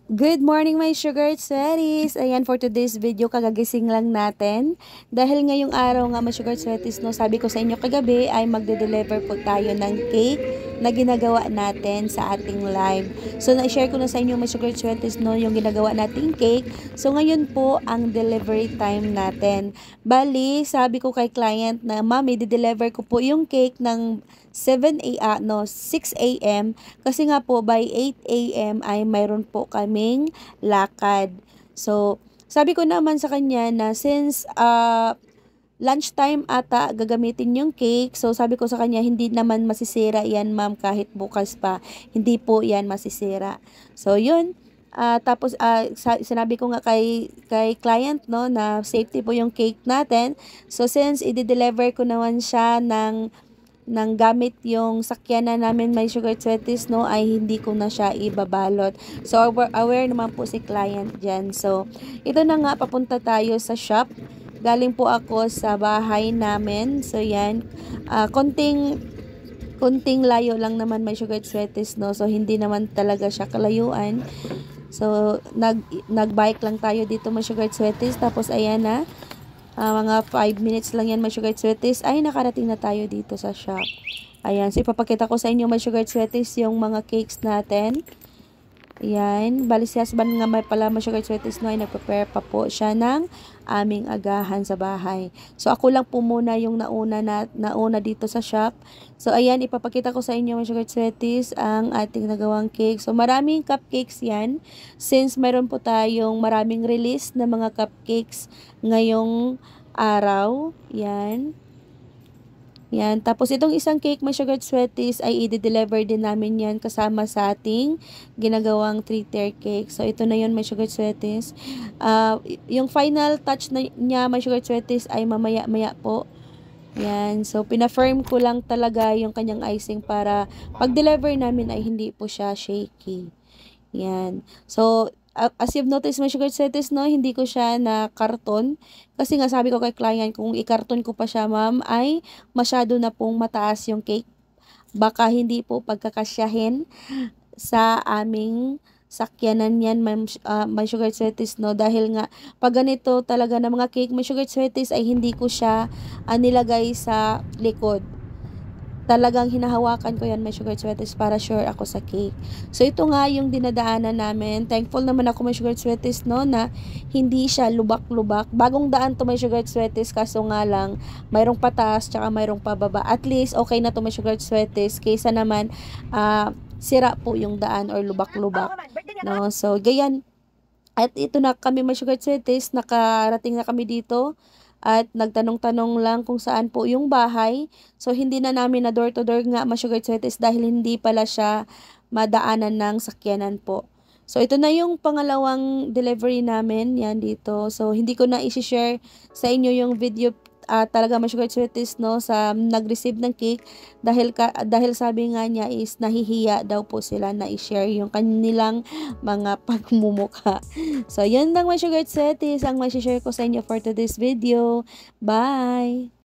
Good morning my sugar sweaties! Ayan, for today's video, kagagising lang natin. Dahil ngayong araw nga my sugar sweaties, no, sabi ko sa inyo kagabi ay magde-deliver po tayo ng cake na ginagawa natin sa ating live. So, na-share ko na sa inyo my sugar sweaties, no, yung ginagawa nating cake. So, ngayon po ang delivery time natin. Bali, sabi ko kay client na, mami, di-deliver ko po yung cake ng 6 a.m. kasi nga po by 8 a.m. ay mayroon po kaming lakad. So, sabi ko naman sa kanya na since lunchtime ata gagamitin yung cake. So, sabi ko sa kanya, hindi naman masisira yan, ma'am, kahit bukas pa. Hindi po yan masisira. So, yun. Tapos, sinabi ko nga kay client, no, na safety po yung cake natin. So, since i-deliver ko naman siya ng gamit yung sakyanan namin may sugar sweaties, no, ay hindi ko na siya ibabalot. So, aware naman po si client dyan. So, ito na nga, papunta tayo sa shop. Galing po ako sa bahay namin. So, yan. Konting layo lang naman may sugar sweaties, no. So, hindi naman talaga siya kalayuan. So, nag-bike lang tayo dito may sugar sweaties. Tapos, ayan na. Mga 5 minutes lang yan my sugar sweaties, ay nakarating na tayo dito sa shop. Ayan, so ipapakita ko sa inyo my sugar sweaties yung mga cakes natin. Ayan, bali si husband nga may pala my sugar sweaties, no, ay nagprepare pa po siya ng aming agahan sa bahay. So ako lang po muna yung nauna dito sa shop. So ayan, ipapakita ko sa inyo my sugar sweaties ang ating nagawang cake. So maraming cupcakes yan since mayroon po tayong maraming release na mga cupcakes ngayong araw. Yan. Yan. Tapos itong isang cake my sugar sweaties ay i-deliver din namin yan kasama sa ating ginagawang 3-tier cake. So ito na yun my sugar sweaties. Yung final touch na niya my sugar sweaties ay mamaya-maya po. Yan. So pina-firm ko lang talaga yung kanyang icing para pag-deliver namin ay hindi po siya shaky. Yan. So, as you've noticed my sugar sweaties, no, hindi ko siya na karton. Kasi nga sabi ko kay client, kung i-karton ko pa siya, ma'am, ay masyado na pong mataas yung cake. Baka hindi po pagkakasyahin sa aming sakyanan yan, my sugar sweaties, no. Dahil nga, pag ganito talaga na mga cake, my sugar sweaties, ay hindi ko siya nilagay sa likod. Talagang hinahawakan ko yan my sugar sweaties para sure ako sa cake. So ito nga yung dinadaanan namin. Thankful naman ako my sugar sweaties, no, na hindi siya lubak-lubak. Bagong daan to my sugar sweaties, kaso nga lang mayroong pataas tsaka mayroong pababa. At least okay na to my sugar sweaties kaysa naman sira po yung daan or lubak-lubak, no. So gayan. At ito na kami my sugar sweaties, nakarating na kami dito. At nagtanong-tanong lang kung saan po yung bahay. So, hindi na namin na door-to-door nga ma-sugar sweaties dahil hindi pala siya madaanan ng sakyanan po. So, ito na yung pangalawang delivery namin. Yan dito. So, hindi ko na isi-share sa inyo yung video talaga ma-sugar sweaties, no, sa nag-receive ng cake dahil sabi nga niya is nahihiya daw po sila na i-share yung kanilang mga pagmumukha. So, yun lang my sugar sweaties ang ma-share ko sa inyo for today's video. Bye!